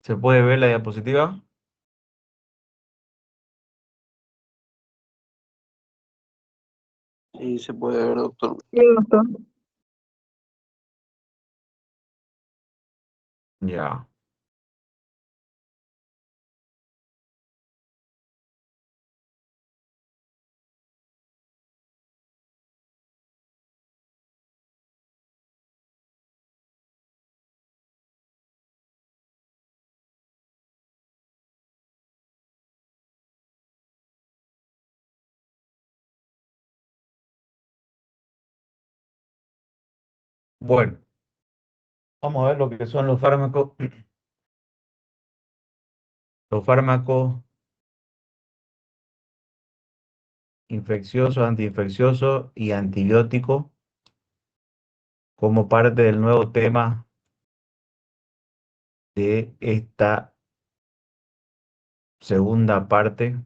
¿Se puede ver la diapositiva? Sí, se puede ver, doctor. Sí, doctor. Ya. Bueno, vamos a ver lo que son los fármacos. Los fármacos infecciosos, antiinfecciosos y antibióticos como parte del nuevo tema de esta segunda parte.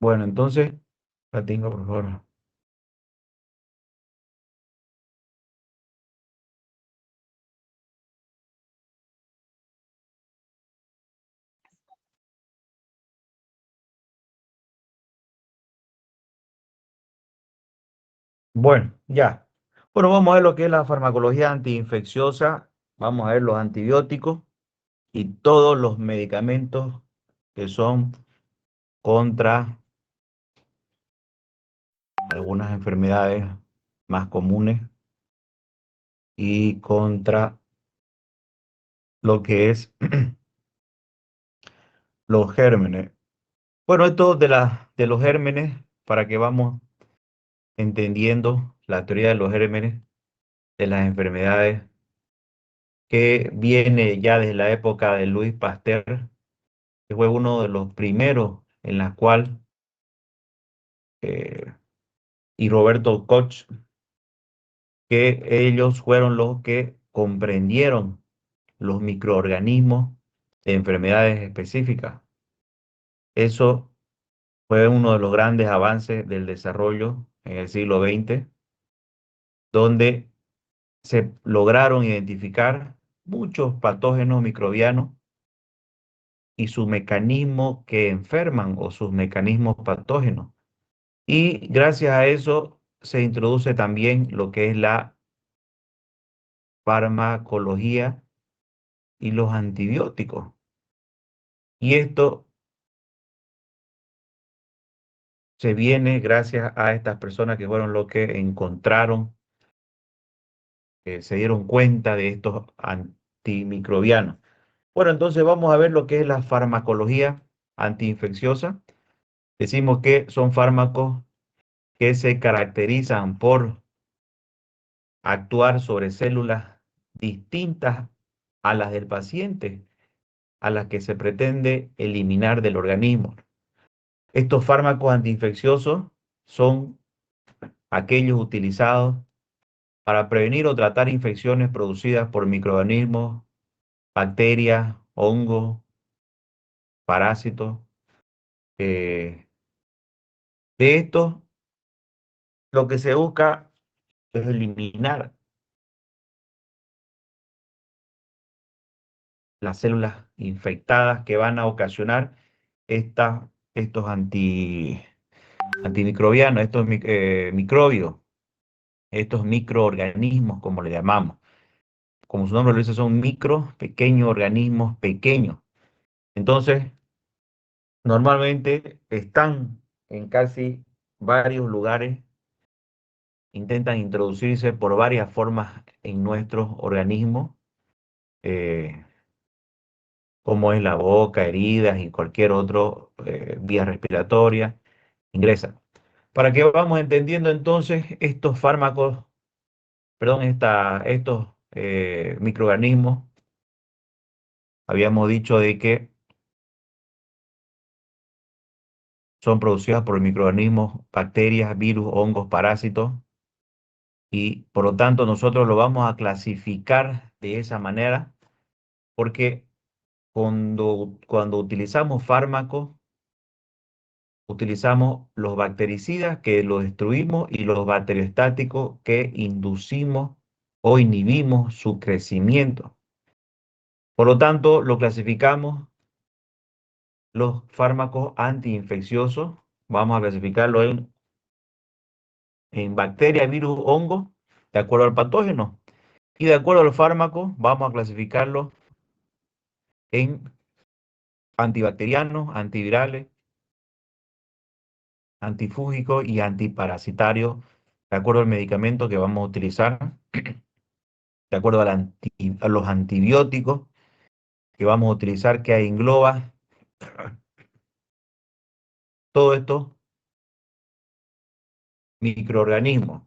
Bueno, entonces, la tengo, por favor. Bueno, ya. Bueno, vamos a ver lo que es la farmacología antiinfecciosa. Vamos a ver los antibióticos y todos los medicamentos que son contra algunas enfermedades más comunes y contra lo que es los gérmenes. Bueno, esto de los gérmenes, para que vamos entendiendo la teoría de los gérmenes, de las enfermedades, que viene ya desde la época de Louis Pasteur, que fue uno de los primeros en la cual, eh, y Roberto Koch, que ellos fueron los que comprendieron los microorganismos de enfermedades específicas. Eso fue uno de los grandes avances del desarrollo en el siglo XX, donde se lograron identificar muchos patógenos microbianos y sus mecanismos que enferman o sus mecanismos patógenos. Y gracias a eso se introduce también lo que es la farmacología y los antibióticos. Y esto se viene gracias a estas personas que fueron los que encontraron, se dieron cuenta de estos antimicrobianos. Bueno, entonces vamos a ver lo que es la farmacología antiinfecciosa. Decimos que son fármacos que se caracterizan por actuar sobre células distintas a las del paciente, a las que se pretende eliminar del organismo. Estos fármacos antiinfecciosos son aquellos utilizados para prevenir o tratar infecciones producidas por microorganismos, bacterias, hongos, parásitos. Eh, de estos, lo que se busca es eliminar las células infectadas que van a ocasionar estos antimicrobianos, estos microbios, estos microorganismos, como le llamamos. Como su nombre lo dice, son pequeños organismos pequeños. Entonces, normalmente están en casi varios lugares, intentan introducirse por varias formas en nuestros organismos, eh, como es la boca, heridas y cualquier otro vía respiratoria, ingresan. Para que vamos entendiendo entonces estos fármacos, perdón, estos microorganismos, habíamos dicho de que son producidas por microorganismos, bacterias, virus, hongos, parásitos, y por lo tanto nosotros lo vamos a clasificar de esa manera porque cuando utilizamos fármacos, utilizamos los bactericidas que los destruimos y los bacteriostáticos que inducimos o inhibimos su crecimiento. Por lo tanto, lo clasificamos los fármacos antiinfecciosos, vamos a clasificarlo en bacteria, virus, hongo, de acuerdo al patógeno. Y de acuerdo a los fármacos, vamos a clasificarlos en antibacterianos, antivirales, antifúngicos y antiparasitarios, de acuerdo al medicamento que vamos a utilizar, de acuerdo a los antibióticos que vamos a utilizar, que engloba todo esto microorganismos.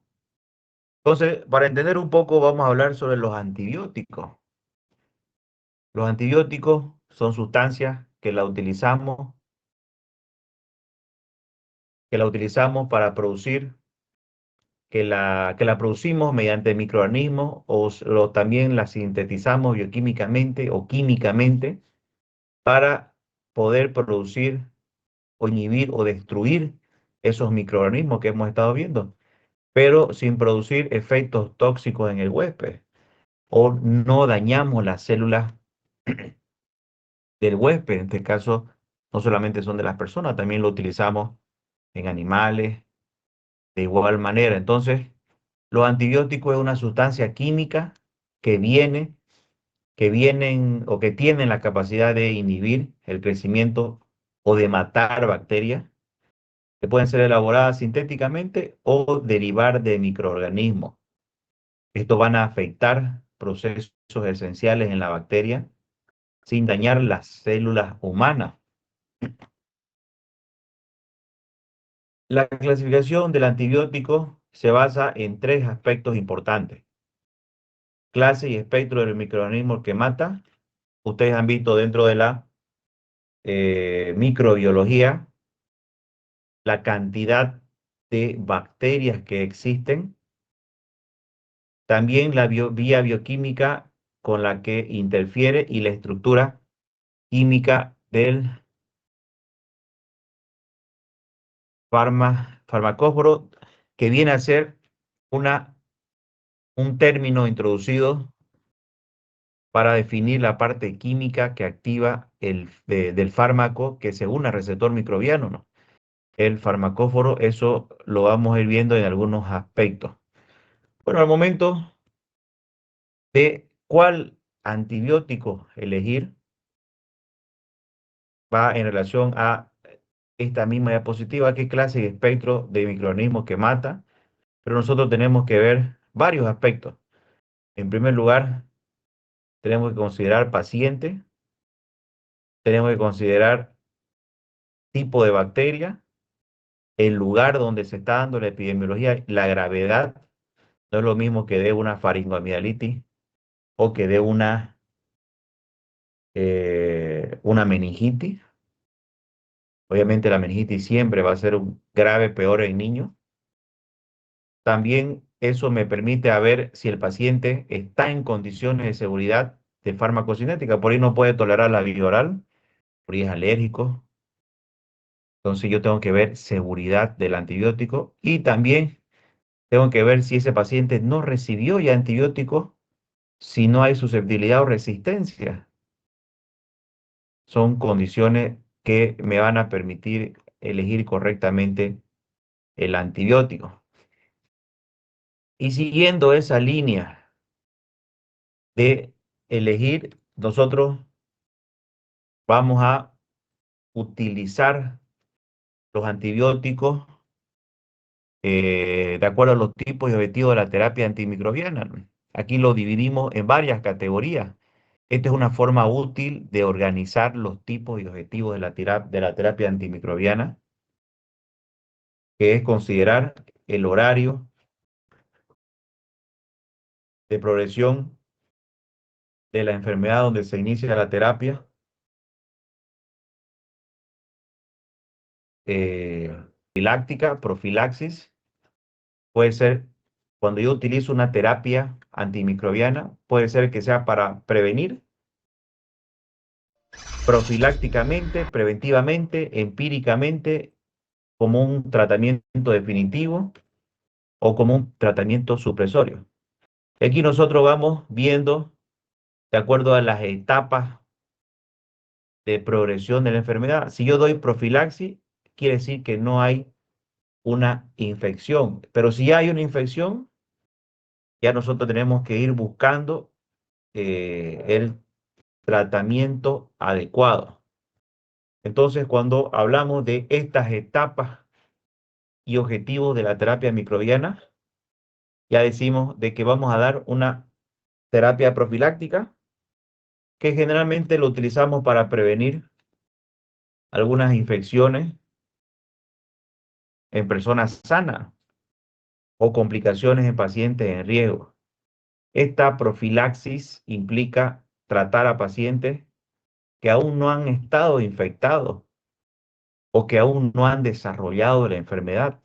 Entonces, para entender un poco, vamos a hablar sobre los antibióticos. Los antibióticos son sustancias que la utilizamos para producir, que la producimos mediante microorganismos o también la sintetizamos bioquímicamente o químicamente para poder producir o inhibir o destruir esos microorganismos que hemos estado viendo, pero sin producir efectos tóxicos en el huésped o no dañamos las células del huésped. En este caso, no solamente son de las personas, también lo utilizamos en animales de igual manera. Entonces, los antibióticos es una sustancia química que vienen o que tienen la capacidad de inhibir el crecimiento o de matar bacterias que pueden ser elaboradas sintéticamente o derivar de microorganismos. Estos van a afectar procesos esenciales en la bacteria sin dañar las células humanas. La clasificación del antibiótico se basa en tres aspectos importantes: clase y espectro del microorganismo que mata. Ustedes han visto dentro de la microbiología la cantidad de bacterias que existen, también la vía bioquímica con la que interfiere y la estructura química del farmacóforo, que viene a ser una, un término introducido para definir la parte química que activa del fármaco que se une al receptor microbiano, ¿no? El farmacóforo, eso lo vamos a ir viendo en algunos aspectos. Bueno, al momento de cuál antibiótico elegir, va en relación a esta misma diapositiva, qué clase y espectro de microorganismos que mata, pero nosotros tenemos que ver varios aspectos. En primer lugar, tenemos que considerar paciente, tenemos que considerar tipo de bacteria, el lugar donde se está dando la epidemiología, la gravedad. No es lo mismo que dé una faringoamidalitis o que dé una meningitis. Obviamente la meningitis siempre va a ser un grave, peor en niños. También eso me permite a ver si el paciente está en condiciones de seguridad de farmacocinética. Por ahí no puede tolerar la vía oral, por ahí es alérgico. Entonces yo tengo que ver seguridad del antibiótico y también tengo que ver si ese paciente no recibió ya antibióticos, si no hay susceptibilidad o resistencia. Son condiciones que me van a permitir elegir correctamente el antibiótico. Y siguiendo esa línea de elegir, nosotros vamos a utilizar los antibióticos de acuerdo a los tipos y objetivos de la terapia antimicrobiana. Aquí lo dividimos en varias categorías. Esta es una forma útil de organizar los tipos y objetivos de la terapia antimicrobiana, que es considerar el horario de progresión de la enfermedad donde se inicia la terapia, profiláctica, profilaxis, puede ser Cuando yo utilizo una terapia antimicrobiana, puede ser que sea para prevenir profilácticamente, preventivamente, empíricamente, como un tratamiento definitivo o como un tratamiento supresorio. Aquí nosotros vamos viendo, de acuerdo a las etapas de progresión de la enfermedad. Si yo doy profilaxis, quiere decir que no hay una infección, pero si ya hay una infección, ya nosotros tenemos que ir buscando el tratamiento adecuado. Entonces, cuando hablamos de estas etapas y objetivos de la terapia microbiana, ya decimos de que vamos a dar una terapia profiláctica, que generalmente lo utilizamos para prevenir algunas infecciones en personas sanas o complicaciones en pacientes en riesgo. Esta profilaxis implica tratar a pacientes que aún no han estado infectados o que aún no han desarrollado la enfermedad.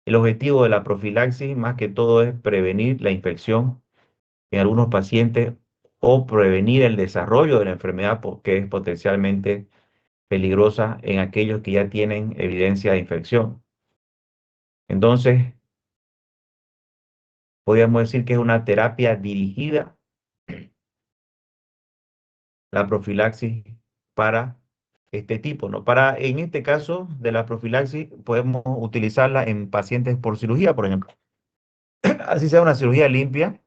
El objetivo de la profilaxis más que todo es prevenir la infección en algunos pacientes o prevenir el desarrollo de la enfermedad porque es potencialmente peligrosa en aquellos que ya tienen evidencia de infección. Entonces, podríamos decir que es una terapia dirigida, la profilaxis para este tipo, ¿no? En este caso de la profilaxis, podemos utilizarla en pacientes por cirugía, por ejemplo. Así sea una cirugía limpia,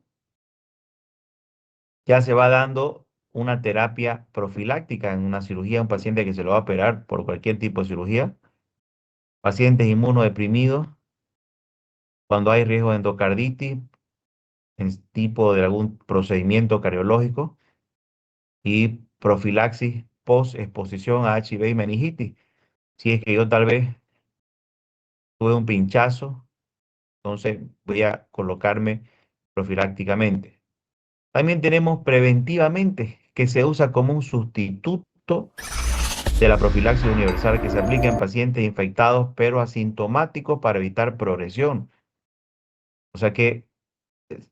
ya se va dando una terapia profiláctica en una cirugía, un paciente que se lo va a operar por cualquier tipo de cirugía, pacientes inmunodeprimidos, cuando hay riesgo de endocarditis, en tipo de algún procedimiento cardiológico y profilaxis post exposición a HIV y meningitis. Si es que yo tal vez tuve un pinchazo, entonces voy a colocarme profilácticamente. También tenemos preventivamente, que se usa como un sustituto de la profilaxis universal que se aplica en pacientes infectados pero asintomáticos para evitar progresión. O sea que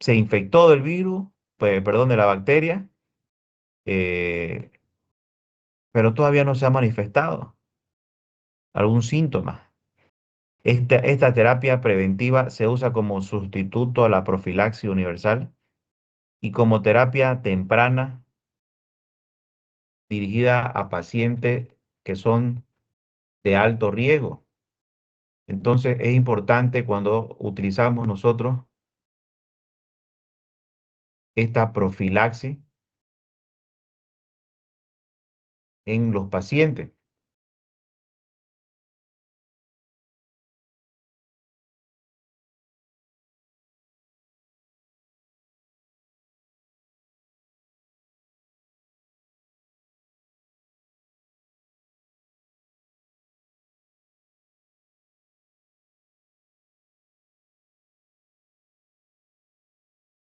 se infectó del virus, pues, perdón, de la bacteria, eh, pero todavía no se ha manifestado algún síntoma. Esta terapia preventiva se usa como sustituto a la profilaxis universal y como terapia temprana dirigida a pacientes que son de alto riesgo. Entonces es importante cuando utilizamos nosotros esta profilaxis en los pacientes.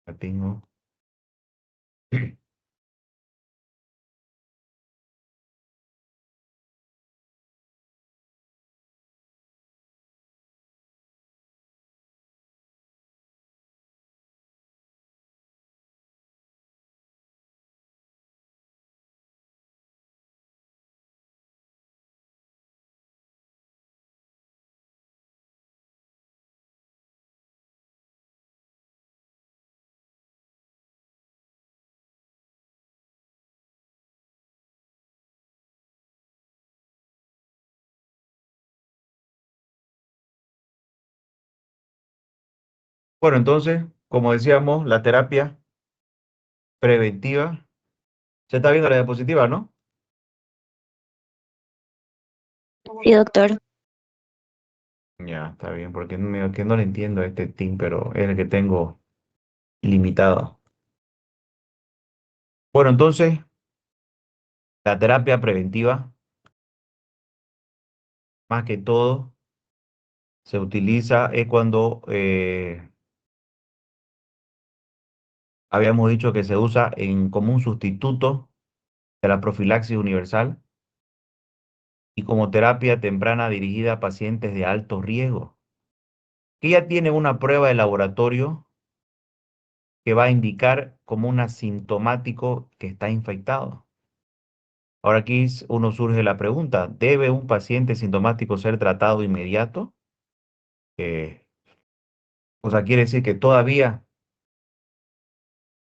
La tengo. Bueno, entonces, como decíamos, la terapia preventiva, se está viendo la diapositiva, ¿no? Sí, doctor. Ya, está bien, porque que no le entiendo a este team, pero es el que tengo ilimitado. Bueno, entonces, la terapia preventiva, más que todo, se utiliza es cuando habíamos dicho que se usa como un sustituto de la profilaxis universal y como terapia temprana dirigida a pacientes de alto riesgo. que ya tiene una prueba de laboratorio que va a indicar como un asintomático que está infectado. Ahora aquí uno surge la pregunta, ¿debe un paciente sintomático ser tratado inmediato? Eh, o sea, quiere decir que todavía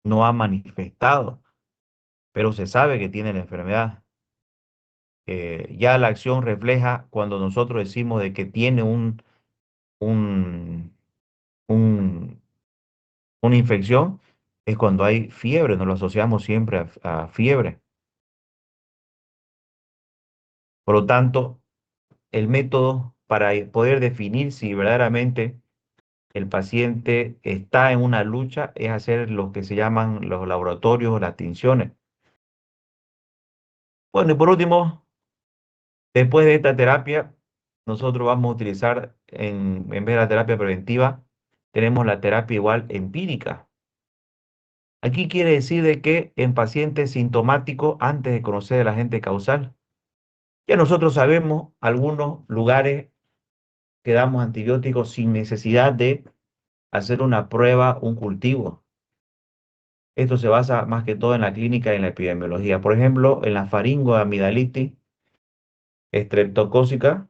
no ha manifestado, pero se sabe que tiene la enfermedad. Ya la acción refleja cuando nosotros decimos de que tiene un, un- una infección, es cuando hay fiebre, nos lo asociamos siempre a fiebre. Por lo tanto, el método para poder definir si verdaderamente el paciente está en una lucha es hacer lo que se llaman los laboratorios o las tinciones. Bueno, y por último, después de esta terapia, nosotros vamos a utilizar, en vez de la terapia preventiva, tenemos la terapia igual empírica. Aquí quiere decir de que en pacientes sintomáticos, antes de conocer el agente causal, ya nosotros sabemos algunos lugares que damos antibióticos sin necesidad de hacer una prueba, un cultivo. Esto se basa más que todo en la clínica y en la epidemiología. Por ejemplo, en la faringoamidalitis estreptocócica,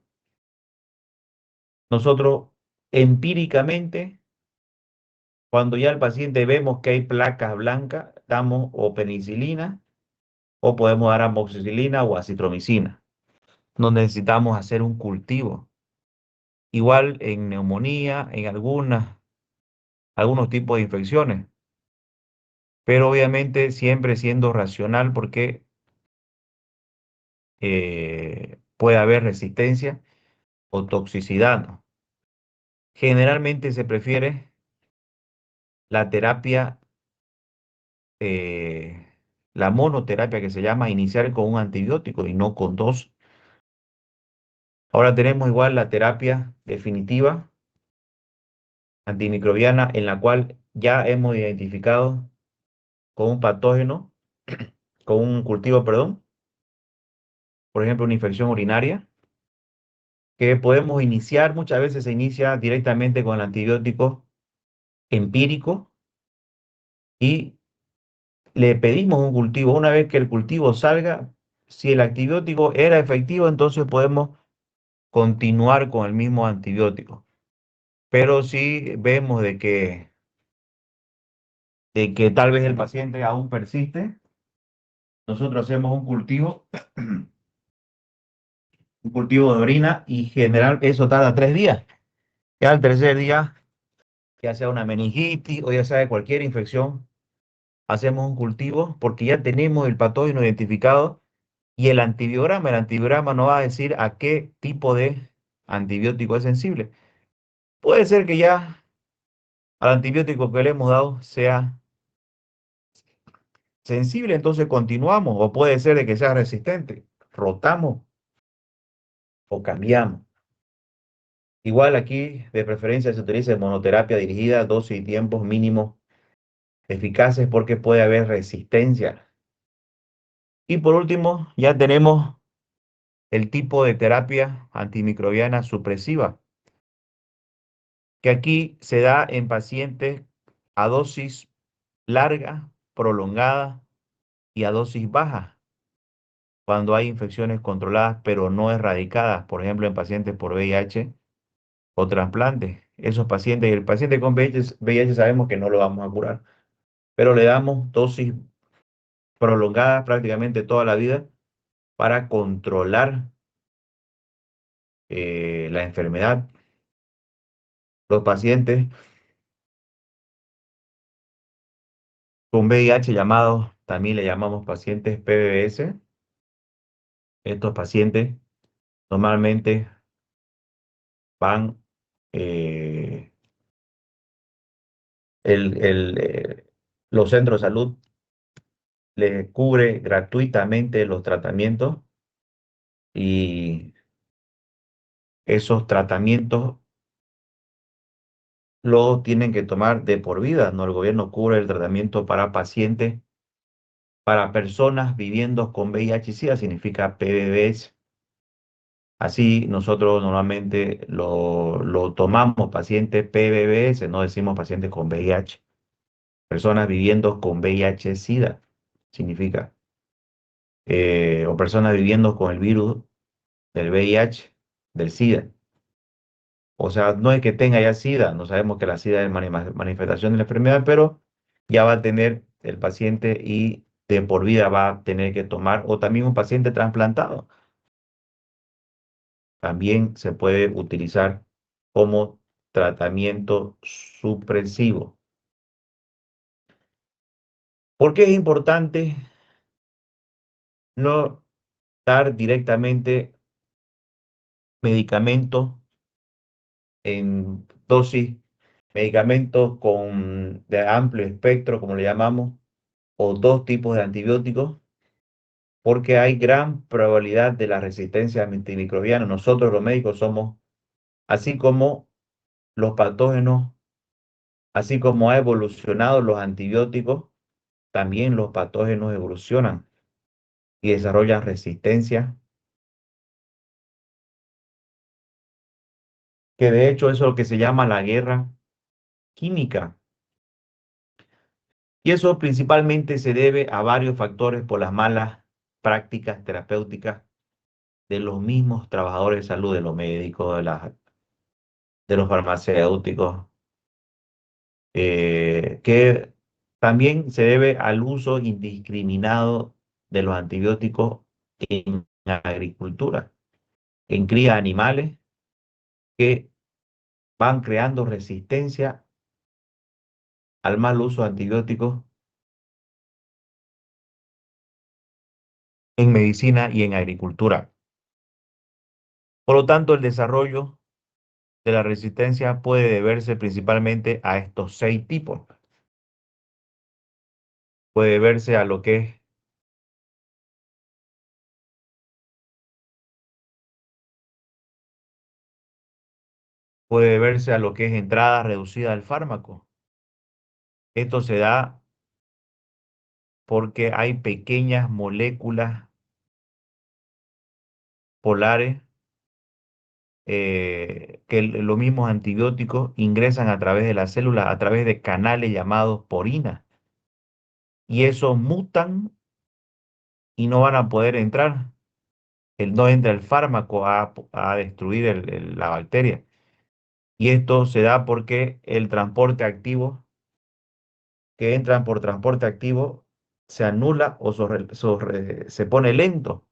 nosotros empíricamente, cuando ya el paciente vemos que hay placas blancas, damos o penicilina o podemos dar amoxicilina o acitromicina. No necesitamos hacer un cultivo. Igual en neumonía, en algunos tipos de infecciones, pero obviamente siempre siendo racional porque puede haber resistencia o toxicidad, ¿no? Generalmente se prefiere la terapia, eh, la monoterapia que se llama iniciar con un antibiótico y no con dos. Ahora tenemos igual la terapia definitiva antimicrobiana en la cual ya hemos identificado con un patógeno, con un cultivo, perdón, por ejemplo, una infección urinaria, que podemos iniciar, muchas veces se inicia directamente con el antibiótico empírico y le pedimos un cultivo. Una vez que el cultivo salga, si el antibiótico era efectivo, entonces podemos continuar con el mismo antibiótico. Pero si vemos de que tal vez el paciente aún persiste, nosotros hacemos un cultivo de orina y general eso tarda 3 días. Ya al tercer día, ya sea una meningitis o ya sea cualquier infección, hacemos un cultivo porque ya tenemos el patógeno identificado y el antibiograma nos va a decir a qué tipo de antibiótico es sensible. Puede ser que ya al antibiótico que le hemos dado sea sensible, entonces continuamos, o puede ser de que sea resistente, rotamos o cambiamos. Igual aquí, de preferencia, se utiliza monoterapia dirigida, dosis y tiempos mínimos eficaces porque puede haber resistencia. Y por último, ya tenemos el tipo de terapia antimicrobiana supresiva, que aquí se da en pacientes a dosis larga, prolongada y a dosis baja, cuando hay infecciones controladas pero no erradicadas, por ejemplo, en pacientes por VIH o trasplantes. Esos pacientes, el paciente con VIH sabemos que no lo vamos a curar, pero le damos dosis prolongadas prácticamente toda la vida para controlar la enfermedad. Los pacientes con VIH llamados, también le llamamos pacientes PBS. Estos pacientes normalmente van, eh, los centros de salud les cubre gratuitamente los tratamientos y esos tratamientos lo tienen que tomar de por vida, ¿no? El gobierno cubre el tratamiento para pacientes, para personas viviendo con VIH y SIDA, significa PBS. Así nosotros normalmente lo tomamos pacientes PBBS, no decimos pacientes con VIH, personas viviendo con VIH-Sida, significa, o personas viviendo con el virus del VIH, del SIDA. O sea, no es que tenga ya SIDA, no sabemos que la SIDA es manifestación de la enfermedad, pero ya va a tener el paciente y de por vida va a tener que tomar, o también un paciente trasplantado, también se puede utilizar como tratamiento supresivo. ¿Por qué es importante no dar directamente medicamentos en dosis, medicamentos de amplio espectro, como le llamamos, o dos tipos de antibióticos? Porque hay gran probabilidad de la resistencia antimicrobiana. Nosotros los médicos somos, así como los patógenos, así como ha evolucionado los antibióticos, también los patógenos evolucionan y desarrollan resistencia, que de hecho eso es lo que se llama la guerra química. Y eso principalmente se debe a varios factores por las malas prácticas terapéuticas de los mismos trabajadores de salud, de los médicos, de los farmacéuticos, que también se debe al uso indiscriminado de los antibióticos en agricultura, en cría de animales que van creando resistencia al mal uso de antibióticos en medicina y en agricultura. Por lo tanto, el desarrollo de la resistencia puede deberse principalmente a estos seis tipos. Puede deberse a lo que es, puede deberse a lo que es entrada reducida del fármaco. Esto se da porque hay pequeñas moléculas polares que los mismos antibióticos ingresan a través de la célula, a través de canales llamados porinas. Y esos mutan y no van a poder entrar. No entra el fármaco a destruir la bacteria. Y esto se da porque el transporte activo, que entran por transporte activo, se anula o se pone lento.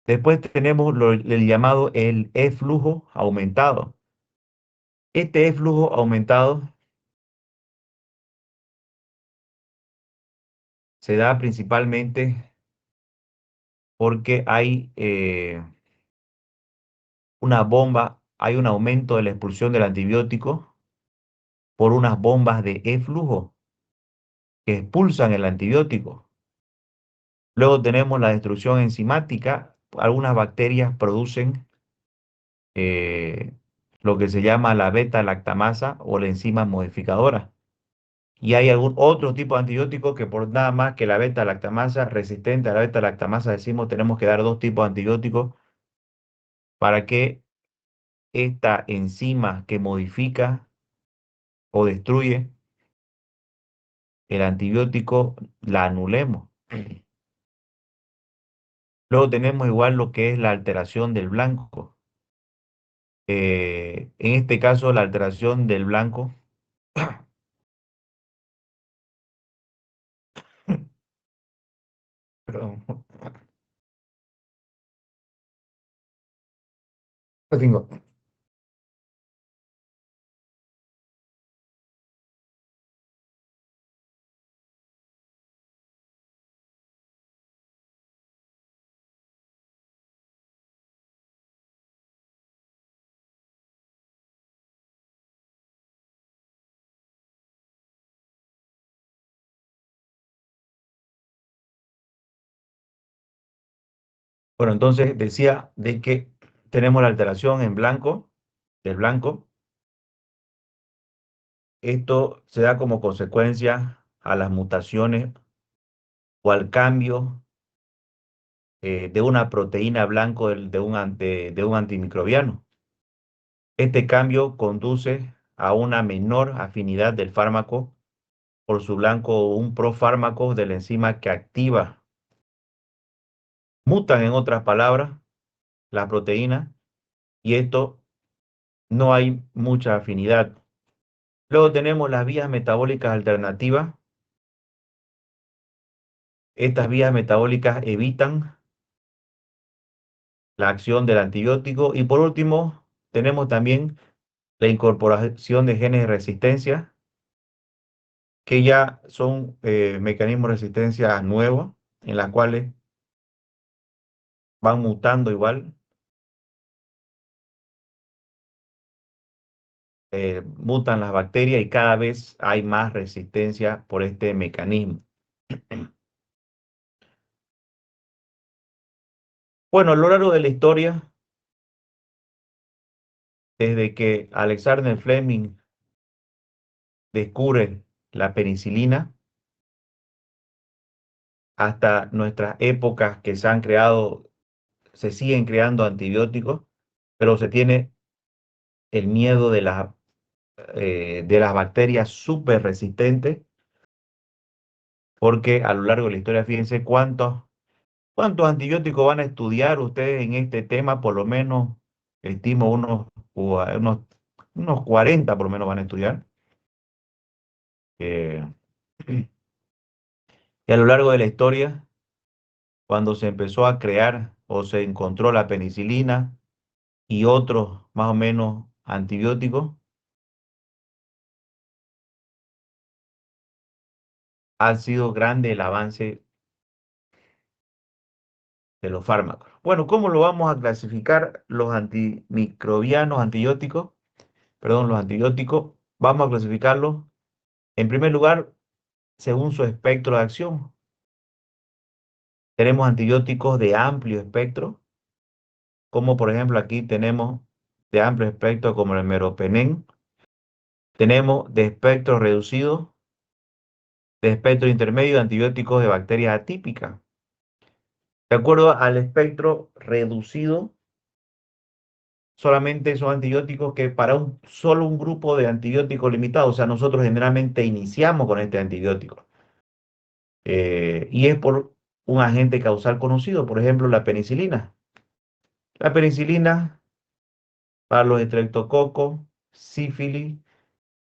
Después tenemos el llamado el eflujo aumentado. Este eflujo aumentado se da principalmente porque hay una bomba, hay un aumento de la expulsión del antibiótico por unas bombas de eflujo que expulsan el antibiótico. Luego tenemos la destrucción enzimática. Algunas bacterias producen eh, lo que se llama la beta-lactamasa o la enzima modificadora. Y hay algún otro tipo de antibiótico que por nada más que la beta-lactamasa, resistente a la beta-lactamasa, decimos tenemos que dar dos tipos de antibióticos para que esta enzima que modifica o destruye el antibiótico la anulemos. Luego tenemos igual lo que es la alteración del blanco. En este caso, la alteración del blanco, perdón, lo tengo. Bueno, entonces decía de que tenemos la alteración en blanco, del blanco. Esto se da como consecuencia a las mutaciones o al cambio de una proteína blanco de un antimicrobiano. Este cambio conduce a una menor afinidad del fármaco por su blanco o un profármaco de la enzima que activa. Mutan, en otras palabras, la proteína y esto no hay mucha afinidad. Luego tenemos las vías metabólicas alternativas. Estas vías metabólicas evitan la acción del antibiótico. Y por último, tenemos también la incorporación de genes de resistencia, que ya son mecanismos de resistencia nuevos, en las cuales van mutando igual, mutan las bacterias y cada vez hay más resistencia por este mecanismo. Bueno, a lo largo de la historia, desde que Alexander Fleming descubre la penicilina hasta nuestras épocas que se han creado, se siguen creando antibióticos, pero se tiene el miedo de las bacterias súper resistentes, porque a lo largo de la historia, fíjense cuántos antibióticos van a estudiar ustedes en este tema, por lo menos estimo unos 40 por lo menos van a estudiar. Eh, y a lo largo de la historia, cuando se empezó a crear o se encontró la penicilina y otros más o menos antibióticos, ha sido grande el avance de los fármacos. Bueno, ¿cómo lo vamos a clasificar los antimicrobianos, antibióticos? Perdón, los antibióticos. Vamos a clasificarlos, en primer lugar, según su espectro de acción. Tenemos antibióticos de amplio espectro, como por ejemplo aquí tenemos de amplio espectro como el meropenem. Tenemos de espectro reducido, de espectro intermedio, antibióticos de bacterias atípicas. De acuerdo al espectro reducido, solamente son antibióticos que para solo un grupo de antibióticos limitado, o sea, nosotros generalmente iniciamos con este antibiótico. Y es por un agente causal conocido, por ejemplo, la penicilina. La penicilina para los estreptococos, sífilis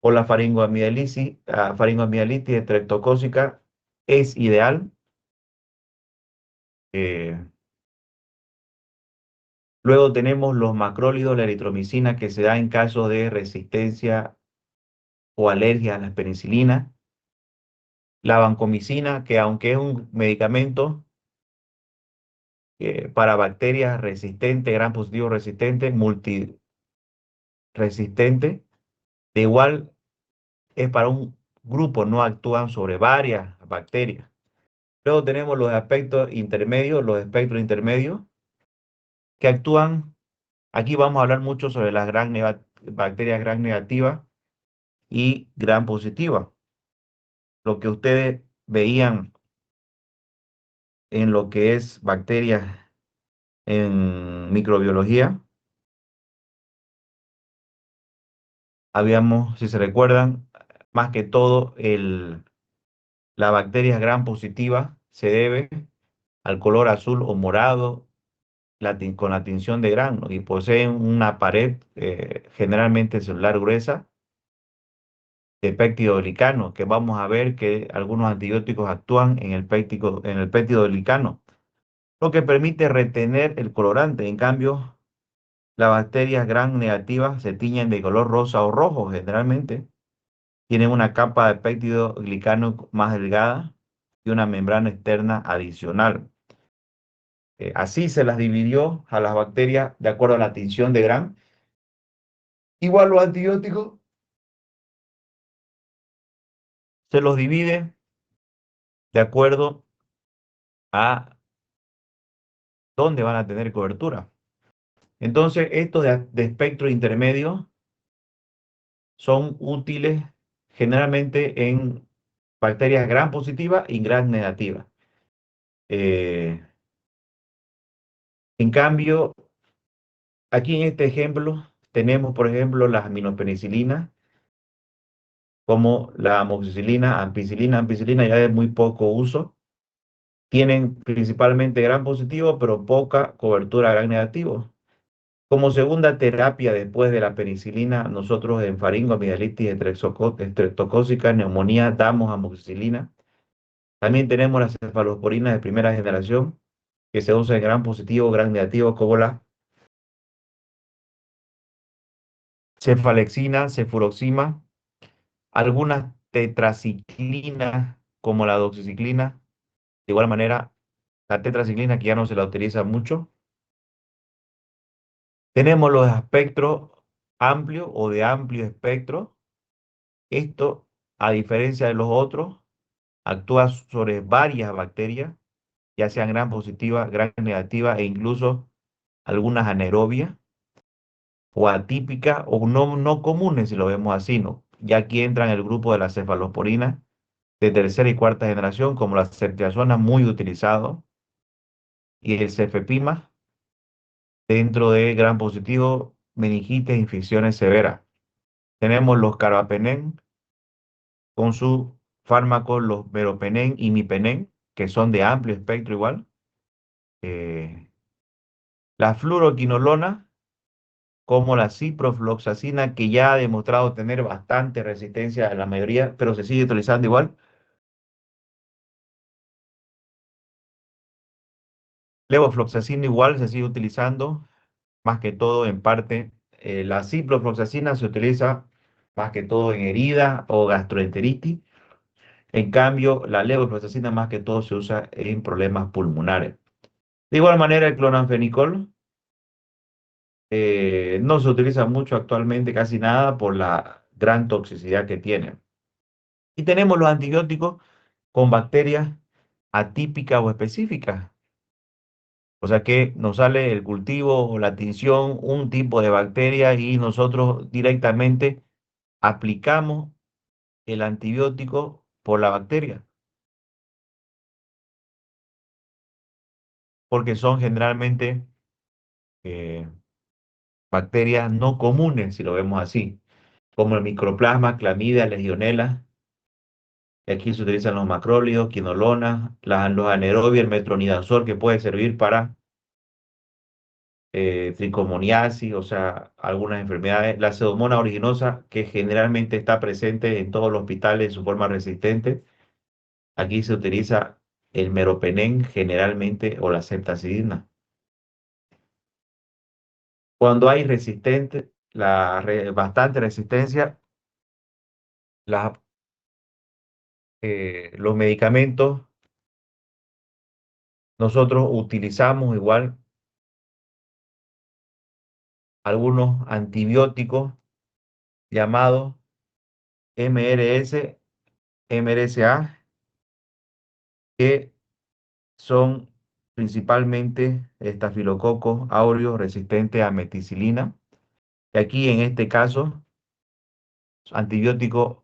o la faringoamidalitis estreptocócica es ideal. Eh, Luego tenemos los macrólidos, la eritromicina, que se da en casos de resistencia o alergia a las penicilinas. La vancomicina, que aunque es un medicamento para bacterias resistentes, gram positivo resistente, multiresistente, de igual es para un grupo, no actúan sobre varias bacterias. Luego tenemos los espectros intermedios, que actúan, aquí vamos a hablar mucho sobre las bacterias gram negativas y gram positivas. Lo que ustedes veían en lo que es bacterias en microbiología, habíamos, si se recuerdan, más que todo la bacteria gram positiva se debe al color azul o morado con la tinción de Gram, ¿no? Y poseen una pared generalmente celular gruesa de péptido glicano, que vamos a ver que algunos antibióticos actúan en el péptido glicano, lo que permite retener el colorante. En cambio, las bacterias gram negativas se tiñen de color rosa o rojo generalmente. Tienen una capa de péptido glicano más delgada y una membrana externa adicional. Así se las dividió a las bacterias de acuerdo a la tinción de Gram. Igual los antibióticos se los divide de acuerdo a dónde van a tener cobertura. Entonces, estos de espectro intermedio son útiles generalmente en bacterias gram positivas y gram negativas. Eh, En cambio, aquí en este ejemplo tenemos, por ejemplo, las aminopenicilinas, como la amoxicilina, ampicilina ya de muy poco uso. Tienen principalmente gran positivo, pero poca cobertura gran negativo. Como segunda terapia después de la penicilina, nosotros en faringoamigdalitis estreptocócica, neumonía, damos amoxicilina. También tenemos las cefalosporinas de primera generación, que se usan en gran positivo, gran negativo, como la cefalexina, cefuroxima, algunas tetraciclinas, como la doxiciclina. De igual manera, la tetraciclina, que ya no se la utiliza mucho. Tenemos los espectros amplios o de amplio espectro. Esto, a diferencia de los otros, actúa sobre varias bacterias, ya sean gran positiva, gran negativa e incluso algunas anaerobias o atípicas o no comunes, si lo vemos así, ¿no? Ya aquí entra en el grupo de las cefalosporinas de tercera y cuarta generación, como la ceftriaxona, muy utilizado, y el cefepima, dentro de gran positivo, meningitis e infecciones severas. Tenemos los carbapenem con su fármaco, los meropenem y imipenem, que son de amplio espectro igual. Eh, la fluoroquinolona, como la ciprofloxacina, que ya ha demostrado tener bastante resistencia a la mayoría, pero se sigue utilizando igual. Levofloxacina igual se sigue utilizando, más que todo en parte. La ciprofloxacina se utiliza más que todo en herida o gastroenteritis. En cambio, la levofloxacina más que todo se usa en problemas pulmonares. De igual manera, el cloranfenicol no se utiliza mucho actualmente, casi nada, por la gran toxicidad que tiene. Y tenemos los antibióticos con bacterias atípicas o específicas. O sea que nos sale el cultivo o la tinción, un tipo de bacteria y nosotros directamente aplicamos el antibiótico por la bacteria, porque son generalmente eh, bacterias no comunes, si lo vemos así, como el microplasma, clamidia, legionela. Y aquí se utilizan los macrólidos, quinolonas, los anaerobias, el metronidazol, que puede servir para tricomoniasis, o sea, algunas enfermedades. La pseudomonas originosa, que generalmente está presente en todos los hospitales en su forma resistente. Aquí se utiliza el meropenem generalmente o la ceftazidima. Cuando hay bastante resistencia, la- los medicamentos, nosotros utilizamos igual algunos antibióticos llamados MRS, MRSA, que son principalmente estafilococos aureus resistentes a meticilina. Y aquí en este caso, antibióticos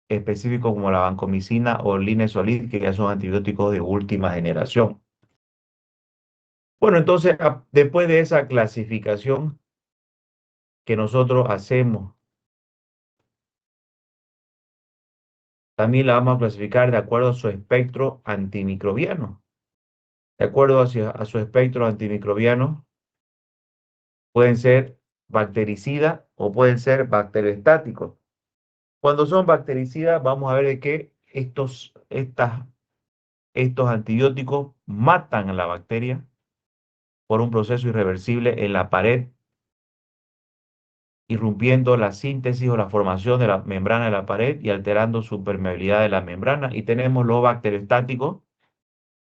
específicos como la vancomicina o linezolid, que ya son antibióticos de última generación. Bueno, entonces, después de esa clasificación que nosotros hacemos, también la vamos a clasificar de acuerdo a su espectro antimicrobiano. De acuerdo a su espectro antimicrobiano, pueden ser bactericidas o pueden ser bacteriostáticos. Cuando son bactericidas, vamos a ver de que estos antibióticos matan a la bacteria por un proceso irreversible en la pared, irrumpiendo la síntesis o la formación de la membrana de la pared y alterando su permeabilidad de la membrana. Y tenemos los bacteriostáticos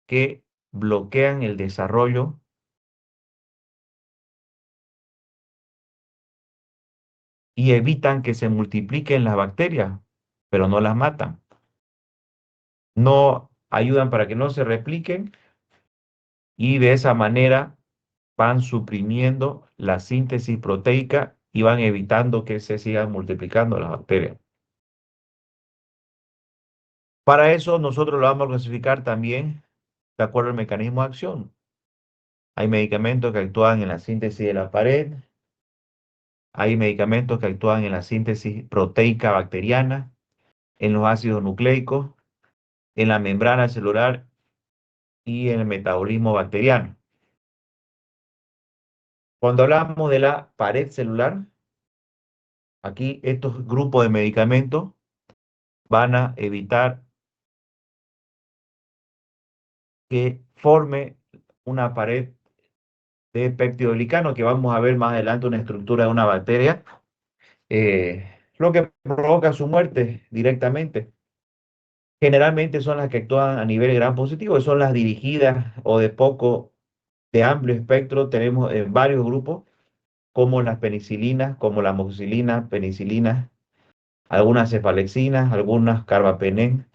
que bloquean el desarrollo y evitan que se multipliquen las bacterias, pero no las matan. No ayudan para que no se repliquen y de esa manera van suprimiendo la síntesis proteica y van evitando que se sigan multiplicando las bacterias. Para eso nosotros lo vamos a clasificar también de acuerdo al mecanismo de acción. Hay medicamentos que actúan en la síntesis de la pared. Hay medicamentos que actúan en la síntesis proteica bacteriana, en los ácidos nucleicos, en la membrana celular y en el metabolismo bacteriano. Cuando hablamos de la pared celular, aquí estos grupos de medicamentos van a evitar que forme una pared de peptidoglicano, que vamos a ver más adelante una estructura de una bacteria, lo que provoca su muerte directamente. Generalmente son las que actúan a nivel gram positivo, que son las dirigidas o de amplio espectro. Tenemos varios grupos, como las penicilinas, como la amoxicilina, penicilina, algunas cefalexinas, algunas carbapenem.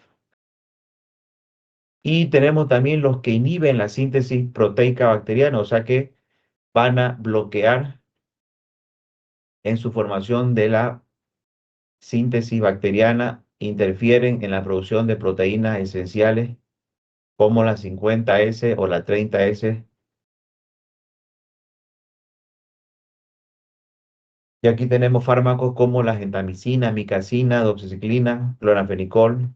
Y tenemos también los que inhiben la síntesis proteica bacteriana, o sea que van a bloquear en su formación de la síntesis bacteriana, interfieren en la producción de proteínas esenciales como la 50S o la 30S. Y aquí tenemos fármacos como la gentamicina, micacina, doxiciclina, cloranfenicol.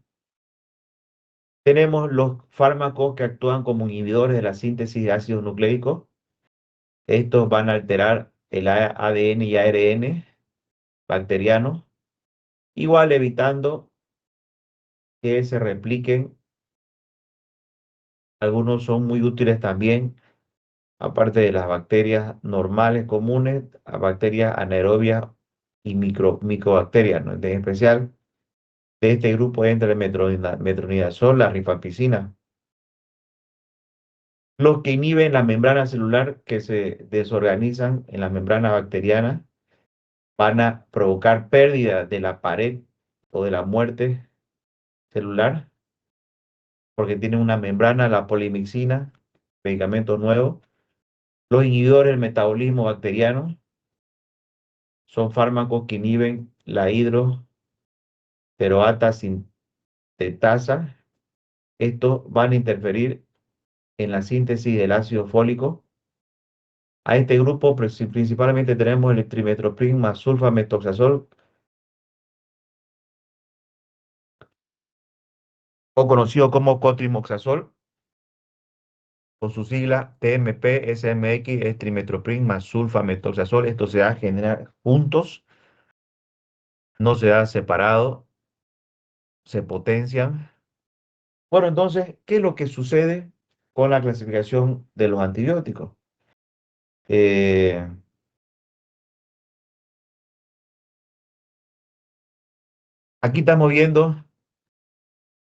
Tenemos los fármacos que actúan como inhibidores de la síntesis de ácidos nucleicos. Estos van a alterar el ADN y ARN bacteriano, igual evitando que se repliquen. Algunos son muy útiles también, aparte de las bacterias normales comunes, a bacterias anaerobias y micobacterias, ¿no? En especial de este grupo entra el metronidazol, la rifampicina. Los que inhiben la membrana celular, que se desorganizan en la membrana bacteriana, van a provocar pérdida de la pared o de la muerte celular, porque tienen una membrana, la polimixina, medicamento nuevo. Los inhibidores del metabolismo bacteriano son fármacos que inhiben la hidroperoata sintetasa. Estos van a interferir en la síntesis del ácido fólico. A este grupo principalmente tenemos el trimestoprim más sulfamethoxazol, o conocido como cotrimoxazol, con su sigla TMP-SMX, es trimestoprim más sulfamethoxazol. Esto se da generar juntos, no se da separado, se potencian. Bueno, entonces, ¿qué es lo que sucede con la clasificación de los antibióticos? Eh, Aquí estamos viendo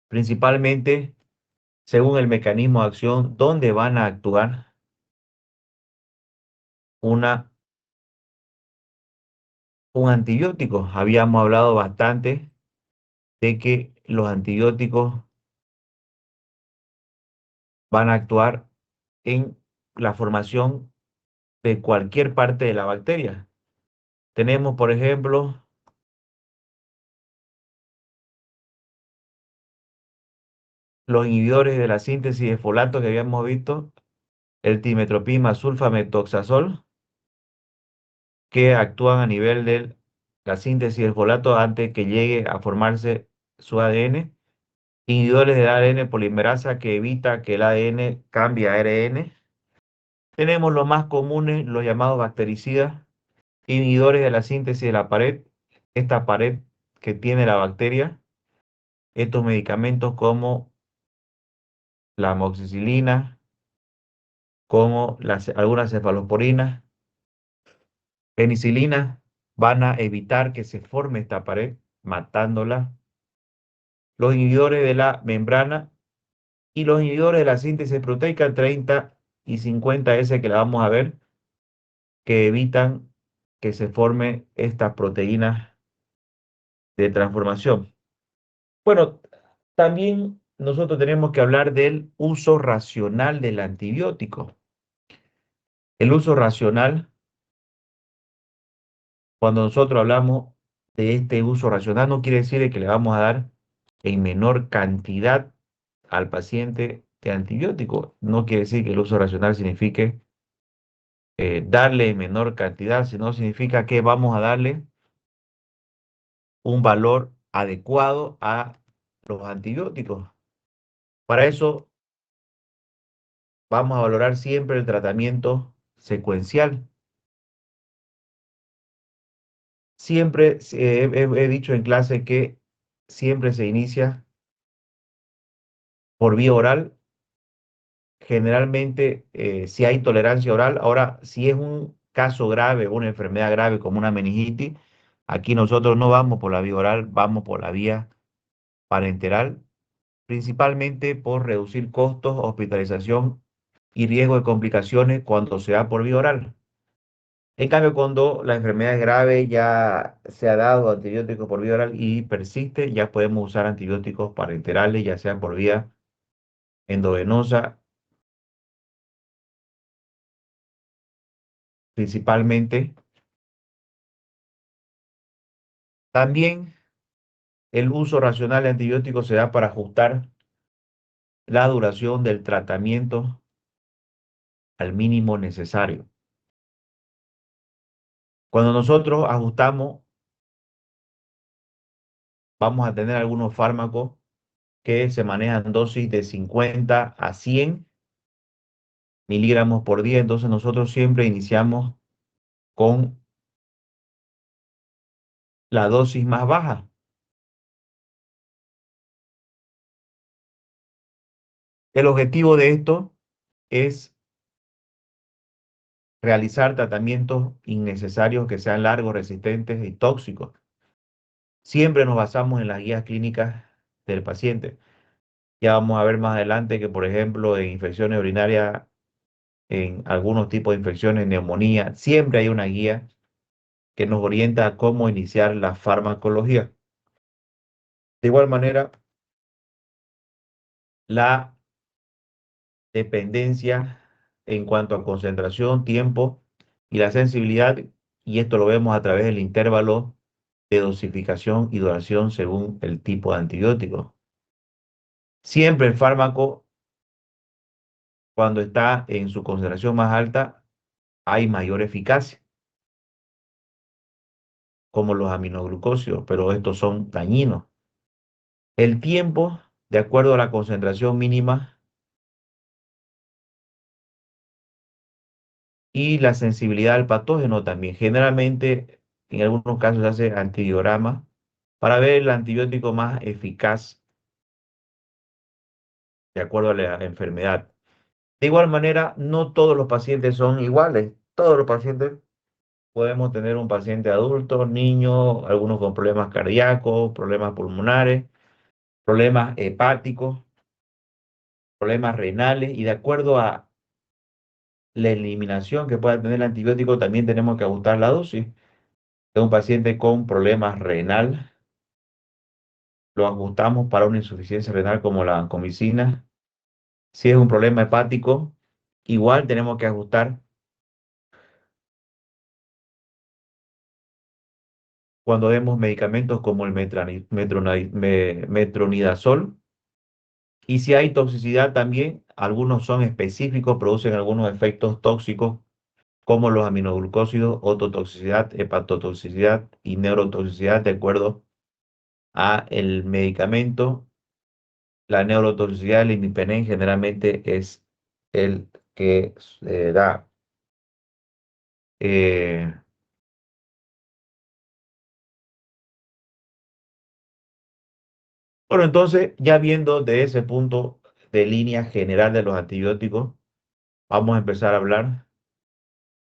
principalmente, según el mecanismo de acción, dónde van a actuar una, un antibiótico. Habíamos hablado bastante de que los antibióticos van a actuar en la formación de cualquier parte de la bacteria. Tenemos, por ejemplo, los inhibidores de la síntesis de folato que habíamos visto, el timetropima sulfamethoxazol, que actúan a nivel de la síntesis del folato antes que llegue a formarse su ADN. Inhibidores de ARN polimerasa que evita que el ADN cambie a ARN. Tenemos los más comunes, los llamados bactericidas, inhibidores de la síntesis de la pared, esta pared que tiene la bacteria. Estos medicamentos como la amoxicilina, como algunas cefalosporinas, penicilina, van a evitar que se forme esta pared, matándola. Los inhibidores de la membrana y los inhibidores de la síntesis proteica 30 y 50S que la vamos a ver, que evitan que se forme estas proteínas de transformación. Bueno, también nosotros tenemos que hablar del uso racional del antibiótico. El uso racional, cuando nosotros hablamos de este uso racional, no quiere decir que le vamos a dar en menor cantidad al paciente de antibiótico. No quiere decir que el uso racional signifique darle menor cantidad, sino significa que vamos a darle un valor adecuado a los antibióticos. Para eso vamos a valorar siempre el tratamiento secuencial. Siempre he dicho en clase que siempre se inicia por vía oral. Generalmente, si hay tolerancia oral, ahora, si es un caso grave, una enfermedad grave como una meningitis, aquí nosotros no vamos por la vía oral, vamos por la vía parenteral, principalmente por reducir costos, hospitalización y riesgo de complicaciones cuando se da por vía oral. En cambio, cuando la enfermedad es grave, ya se ha dado antibióticos por vía oral y persiste, ya podemos usar antibióticos parenterales, ya sea por vía endovenosa, principalmente. También el uso racional de antibióticos se da para ajustar la duración del tratamiento al mínimo necesario. Cuando nosotros ajustamos, vamos a tener algunos fármacos que se manejan dosis de 50 a 100 miligramos por día. Entonces nosotros siempre iniciamos con la dosis más baja. El objetivo de esto es realizar tratamientos innecesarios que sean largos, resistentes y tóxicos. Siempre nos basamos en las guías clínicas del paciente. Ya vamos a ver más adelante que, por ejemplo, en infecciones urinarias, en algunos tipos de infecciones, neumonía, siempre hay una guía que nos orienta a cómo iniciar la farmacología. De igual manera, la dependencia en cuanto a concentración, tiempo y la sensibilidad, y esto lo vemos a través del intervalo de dosificación y duración según el tipo de antibiótico. Siempre el fármaco, cuando está en su concentración más alta, hay mayor eficacia, como los aminoglucósidos, pero estos son dañinos. El tiempo, de acuerdo a la concentración mínima y la sensibilidad al patógeno también. Generalmente, en algunos casos se hace antibiograma para ver el antibiótico más eficaz de acuerdo a la enfermedad. De igual manera, no todos los pacientes son iguales. Todos los pacientes, podemos tener un paciente adulto, niño, algunos con problemas cardíacos, problemas pulmonares, problemas hepáticos, problemas renales, y de acuerdo a la eliminación que pueda tener el antibiótico, también tenemos que ajustar la dosis. De un paciente con problemas renal, lo ajustamos para una insuficiencia renal como la vancomicina. Si es un problema hepático, igual tenemos que ajustar cuando demos medicamentos como el metronidazol. Y si hay toxicidad también, algunos son específicos, producen algunos efectos tóxicos como los aminoglucósidos, ototoxicidad, hepatotoxicidad y neurotoxicidad de acuerdo a el medicamento. La neurotoxicidad del imipenem generalmente es el que da. eh, bueno, entonces, ya viendo de ese punto de línea general de los antibióticos, vamos a empezar a hablar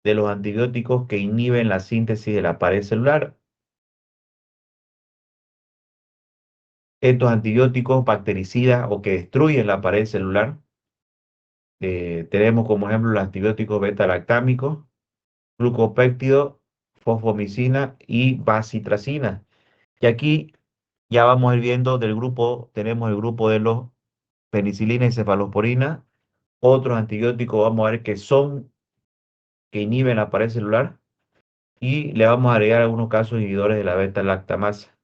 de los antibióticos que inhiben la síntesis de la pared celular. Estos antibióticos bactericidas o que destruyen la pared celular, tenemos como ejemplo los antibióticos beta-lactámicos, glucopéptido, fosfomicina y bacitracina. Y aquí ya vamos a ir viendo del grupo, tenemos el grupo de los penicilina y cefalosporina, otros antibióticos vamos a ver que son, que inhiben la pared celular, y le vamos a agregar algunos casos inhibidores de la beta-lactamasa.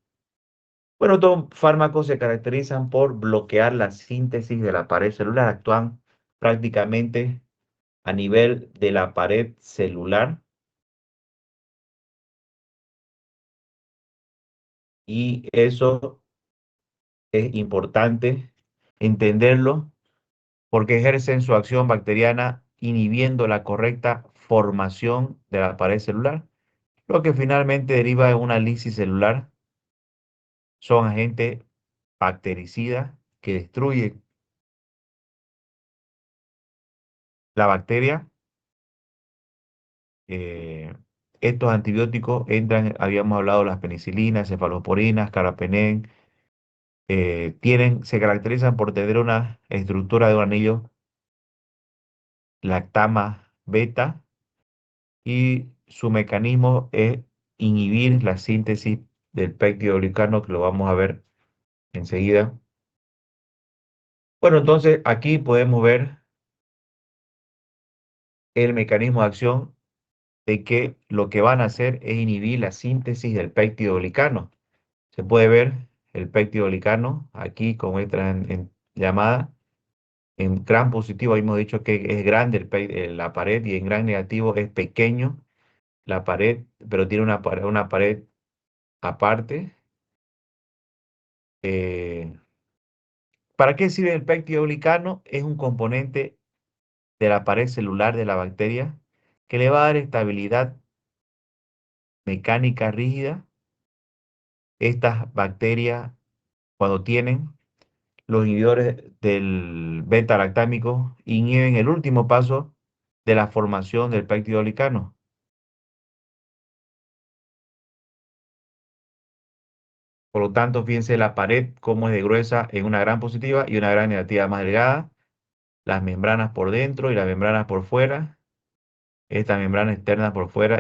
Bueno, estos fármacos se caracterizan por bloquear la síntesis de la pared celular, actúan prácticamente a nivel de la pared celular y eso es importante entenderlo porque ejercen su acción bacteriana inhibiendo la correcta formación de la pared celular, lo que finalmente deriva en una lisis celular. Son agentes bactericidas que destruyen la bacteria. Eh, Estos antibióticos entran, habíamos hablado de las penicilinas, cefalosporinas, carbapenem, se caracterizan por tener una estructura de un anillo lactama beta y su mecanismo es inhibir la síntesis del péptidoglicano, que lo vamos a ver enseguida. Bueno, entonces aquí podemos ver el mecanismo de acción de que lo que van a hacer es inhibir la síntesis del péptidoglicano. Se puede ver el péptidoglicano aquí con esta en llamada. En gran positivo hemos dicho que es grande la pared y en gran negativo es pequeño la pared, pero tiene una pared aparte. Eh, ¿Para qué sirve el péptidoglicano? Es un componente de la pared celular de la bacteria que le va a dar estabilidad mecánica rígida. Estas bacterias, cuando tienen los inhibidores del beta-lactámico, inhiben el último paso de la formación del péptidoglicano. Por lo tanto, fíjense la pared cómo es de gruesa en una gran positiva y una gran negativa más delgada. Las membranas por dentro y las membranas por fuera. Esta membrana externa por fuera,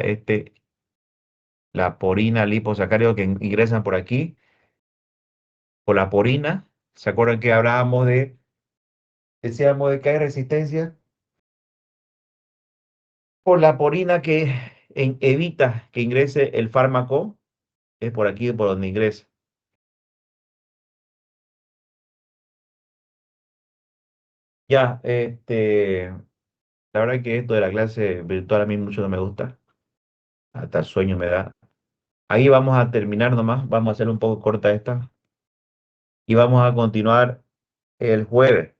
la porina liposacárido que ingresan por aquí, por la porina. ¿Se acuerdan que hablábamos decíamos de que hay resistencia por la porina que evita que ingrese el fármaco? Es por aquí por donde ingresa. Ya, la verdad que esto de la clase virtual a mí mucho no me gusta, hasta sueño me da. Ahí vamos a terminar nomás, vamos a hacer un poco corta esta y vamos a continuar el jueves.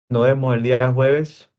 Nos vemos el día jueves.